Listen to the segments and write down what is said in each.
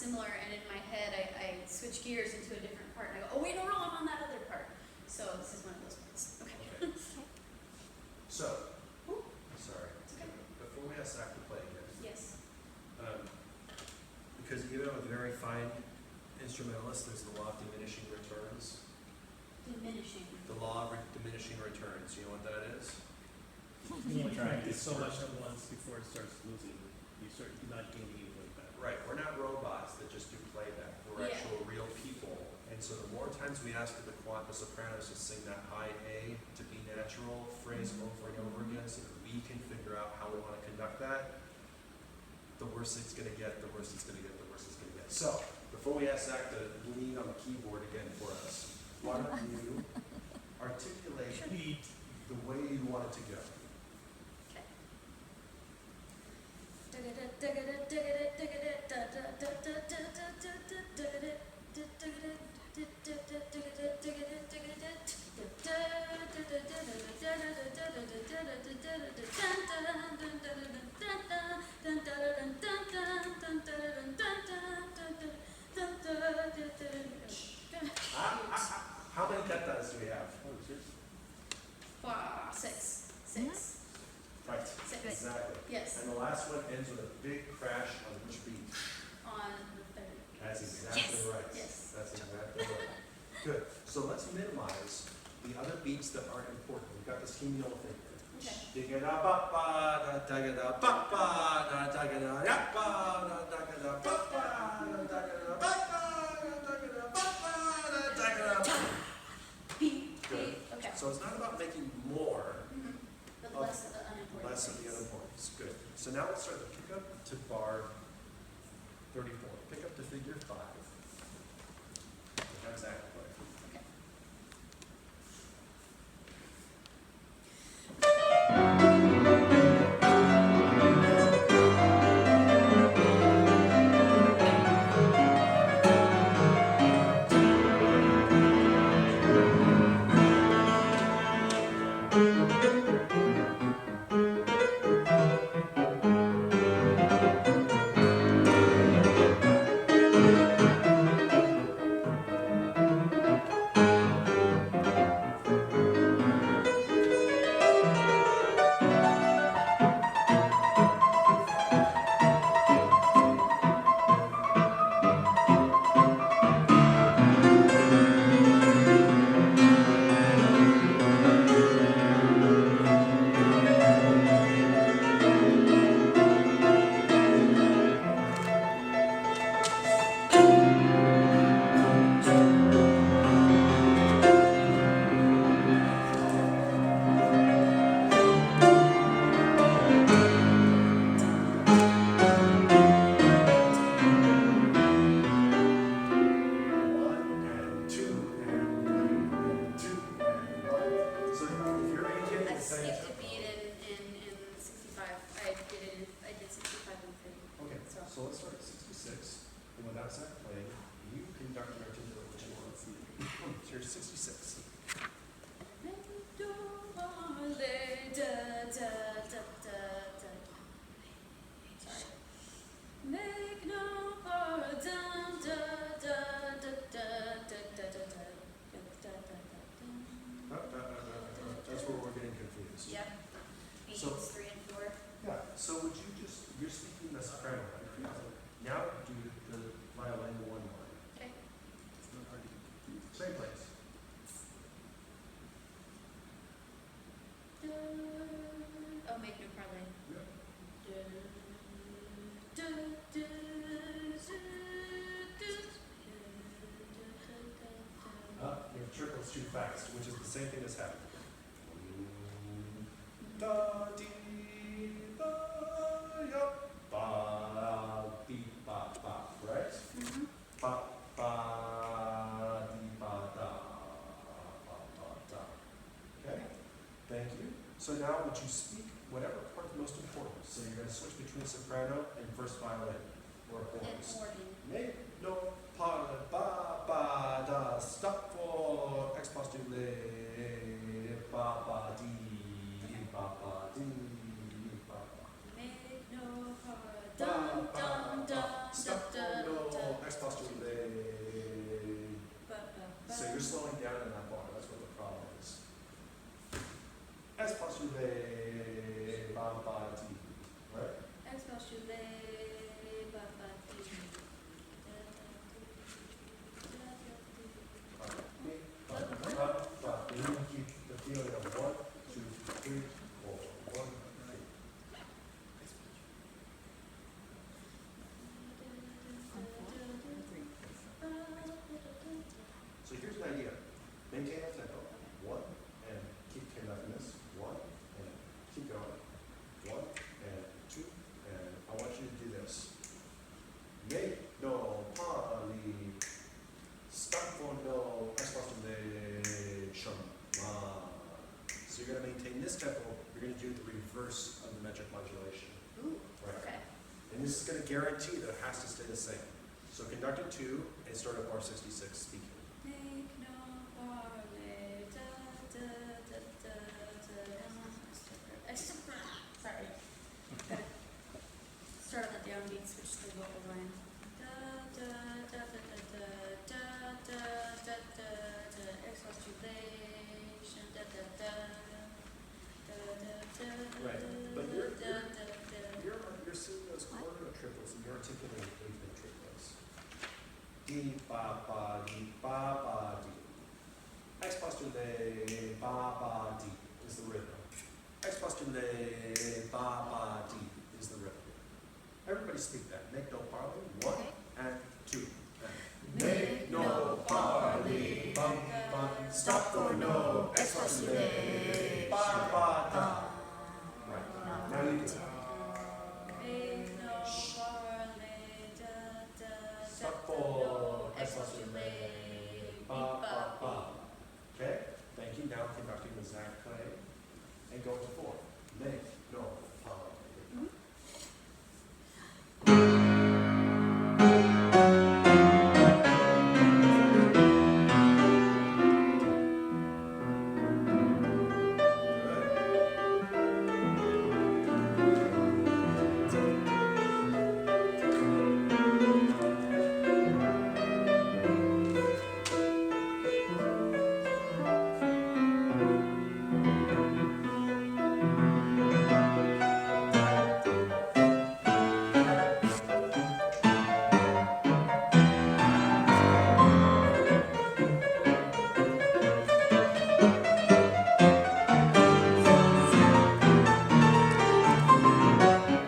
similar, and in my head I switch gears into a different part, and I go, oh wait, no, I'm on that other part. So this is one of those parts. Okay. So, Ooh, sorry. it's okay. Before we ask Zach to play again, Yes. because even with very fine instrumentalists, there's the law of diminishing returns. Diminishing. The law of diminishing returns. You know what that is? You only practice so much at once before it starts losing. You start not gaining anything back. Right. We're not robots that just do playback. We're Yeah. actual real people. And so the more times we ask the sopranos to sing that high A to be natural phrase over and over again so that we can figure out how we want to conduct that, the worse it's going to get, the worse it's going to get, the worse it's going to get. So, before we ask Zach to lean on the keyboard again for us, why don't you articulate the way you want it to go? How many katas do we have? Six. Six. Right. Six. Exactly. Yes. And the last one ends with a big crash on which beat? On the third. That's exactly Yes. right. Yes. That's exactly right. Good. So let's minimize the other beats that aren't important. We've got this hymnal thing here. Okay. Digga-da-ba-ba, da-da-ga-da-ba-ba, da-da-ga-da-ya-ba, da-da-ga-da-ba-ba, da-da-ga-da-ba-ba, da-da-ga-da-ba-ba, da-da-ga-da-ba. Beat. Good. Okay. So it's not about making more, But less of the unimportant. less of the things. unimportants. Good. So now let's start the pickup to bar 34. Pick up to figure 5. Have Zach play. Okay. So let's start at 66, and without Zach playing, you conduct and articulate what you want. So here's 66. Sorry. Make no part, That's where we're getting confused. Yep. Beats So- 3 and 4. Yeah, so would you just, you're speaking the soprano, right? Now do the violin one line. Okay. It's not hard to get confused. Same place. Oh, make no parlay. Yep. Your triplet's too fast, which is the same thing that's happening. Da dee da ya ba dee ba ba, right? Mm-hmm. Ba ba dee ba da ba ba da. Okay, thank you. So now would you speak whatever part is most important? So you're going to switch between soprano and first violin or And horns. organ. Make no part ba ba da stop for expostulate ba ba dee ba ba dee ba ba. Make no part. Ba, Dum ba, dum ba. dum Stop dum for no dum this is going to guarantee that it has to stay the same. So conducted 2 and start at bar 66 speaking. Make no barley, da da da da da da. Sorry. Gotta start on the downbeat, switch to the vocal line. Da da da da da da da da da da. Expostulation. Da da da da da da. Right, but you're da da da. seeing those quarter note triplets and you're articulating eighth note triplets. D ba ba D ba ba D. Expostulate ba ba D is the rhythm. Expostulate ba ba D is the rhythm. Everybody speak that. Make no barley. 1 and 2. Make no barley. Bum bum. Stop for no. Expostulate ba ba da. Right. Now you do it. Make no barley, da da da. Stop da, for no. expostulate ba ba ba. Okay? Thank you. Now conducting the Zach play and go to 4. Make no barley.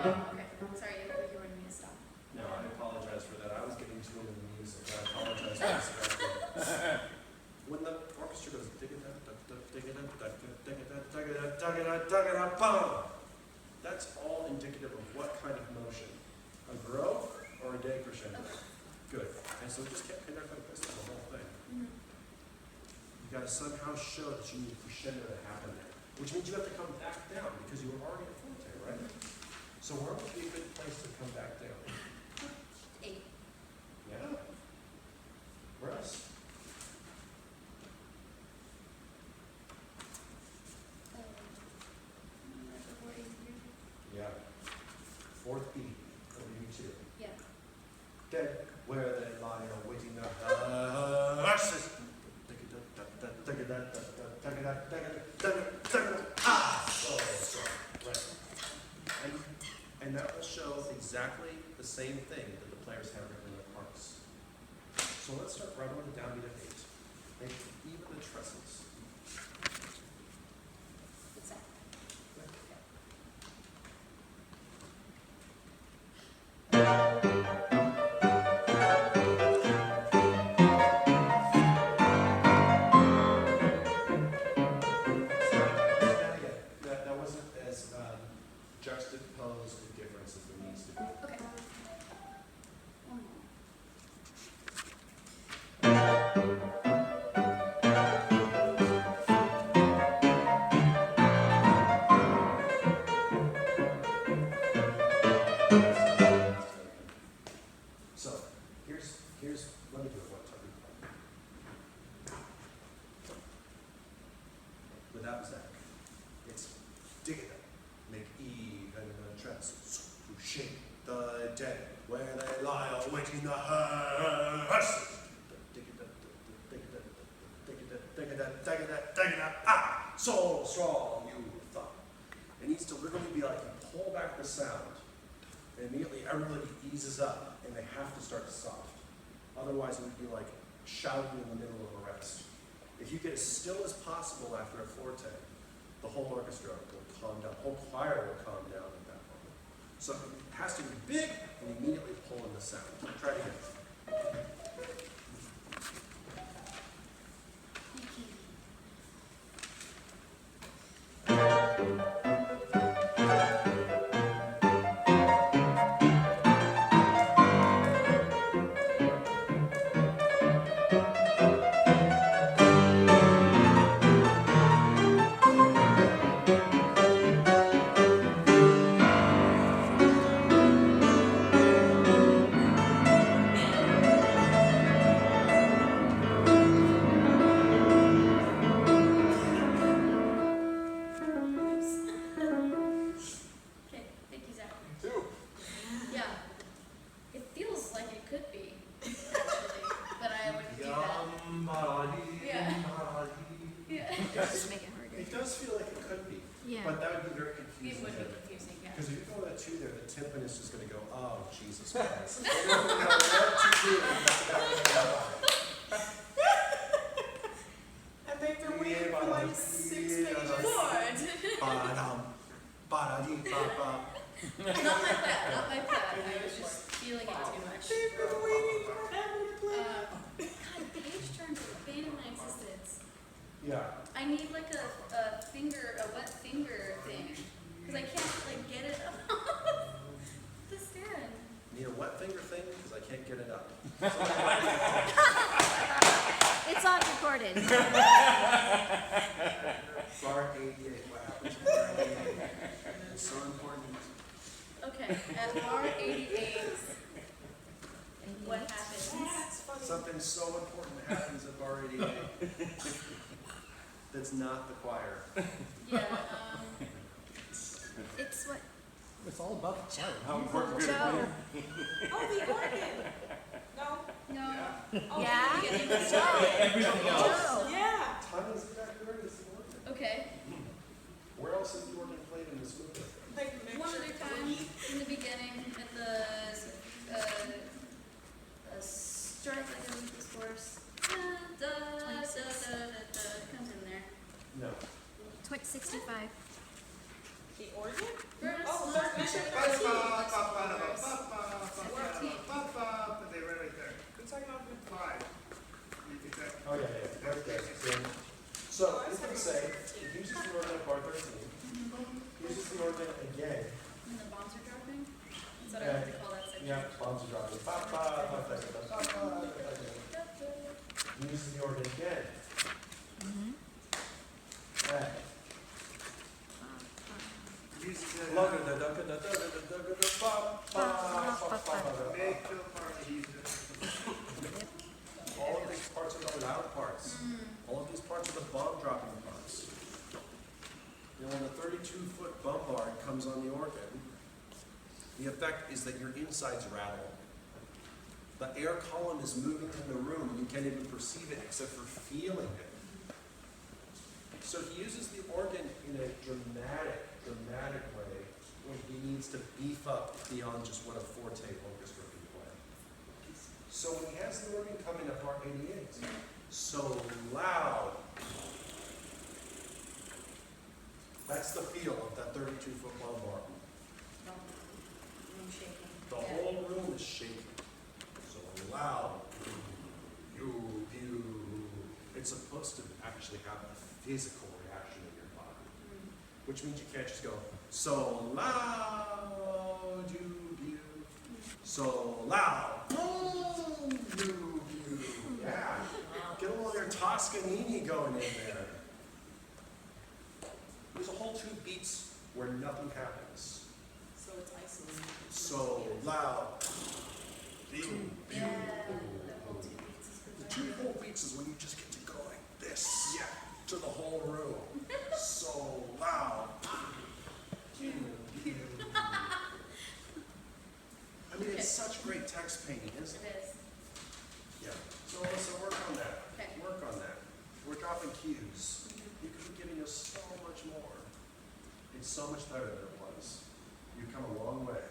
Oh, okay. Sorry, you wanted me to stop. No, I apologize for that. I was getting too into the music. I apologize for distracting. When the orchestra goes that's all indicative of what kind of motion? A grove or a decrescendo? Good. And so just can't conduct like this for the whole thing. You got to somehow show that you need crescendo to happen there, which means you have to come back down because you were already at forte, right? So where would be a good place to come back down? 8. Yeah. Rest. Yeah. 4th beat of U2. Yeah. Dead where they lie awaiting the horses. Right. And that will show exactly the same thing that the players have written in their parts. So let's start right on the downbeat of 8. Make even the trestles. What's that? That wasn't as juxtaposed and different as it needs to be. Okay. One more. So here's let me do it one time. Without Zach, it's dig it up, make even the trestles to shake the dead where they lie awaiting the hearses. Dig it up, dig it up, dig it up, dig it up, dig it up, dig it up. Ah, so strong you thought. It needs to literally be like you pull back the sound, and immediately everybody eases up, and they have to start soft. Otherwise, it would be like shouting in the middle of a rest. If you get as still as possible after a forte, the whole orchestra will calm down, the whole choir will calm down at that moment. So it has to be big and immediately pull in the sound. Try it again. two there, the timpanist is gonna go, oh, Jesus Christ. They don't know what to do. And they've been waiting for like 6 pages. Ba-dum, ba-da-dee, ba-ba. Not my pet, not my pet. I was just feeling it too much. They've been waiting forever to play. God, page turns are the bane of my existence. Yeah. I need like a wet finger thing. Because I can't like get it off the stand. Need a wet finger thing, because I can't get it up. It's on recorded. Bar 88, what happens at bar 88? It's so important. Okay, at bar 88, what happens? That's funny. Something so important happens at bar 88. That's not the choir. Yeah, it's what? It's all about the choir. How important could it Joe. be? Oh, the organ. No? No. Oh, Yeah? the beginning. Everything else. Yeah. Tons of that word is the organ. Okay, Where else is the organ played in this movie? Like make one sure other it's time clean. in the beginning, at the strike like a Lucas horse. Da, da, da, da, da, comes in there. No. 65. The organ? Verse Oh, one, third mission. verse Verse two, one. verse They right there. It's like not good. 5. You think that? Oh, yeah. Right there. So, you can say, it uses the organ at bar 13, uses the organ again. When the bombs are dropping? That's what I like to call that section. Yeah, bombs are dropping. Ba, ba, ba, ba, ba, ba, ba, ba, ba. Uses the organ again. Right. Uses it. Look at the da, da, da, da, da, da, da, da, ba, ba, ba, ba, ba. Make the party easier. All of these parts are the loud parts. All of these parts are the bomb dropping parts. You know, when the 32-foot bombard comes on the organ, the effect is that your insides rattle. The air column is moving in the room. You can't even perceive it except for feeling it. So he uses the organ in a dramatic way when he needs to beef up beyond just what a forte orchestra can play. So when he has the organ coming at bar 88, so loud. That's the feel of that 32-foot bombard. I'm shaking. The whole room is shaking. So loud. Pew, pew. It's supposed to actually have a physical reaction in your body, which means you can't just go, so loud, you, pew. So loud. You, pew. Yeah. Get a little of your Toscanini going in there. There's a whole 2 beats where nothing happens. So it's isolated. So loud. Pew, pew. Yeah, the whole 2 beats is The good. 2 whole beats is when you just get to go like this to the whole room. So loud. Pew, pew. I mean, it's such great text painting, isn't it? It is. Yeah. So Alyssa, work on that. Okay. Work on that. We're dropping cues. You could be giving us so much more. It's so much better than it was. You've come a long way.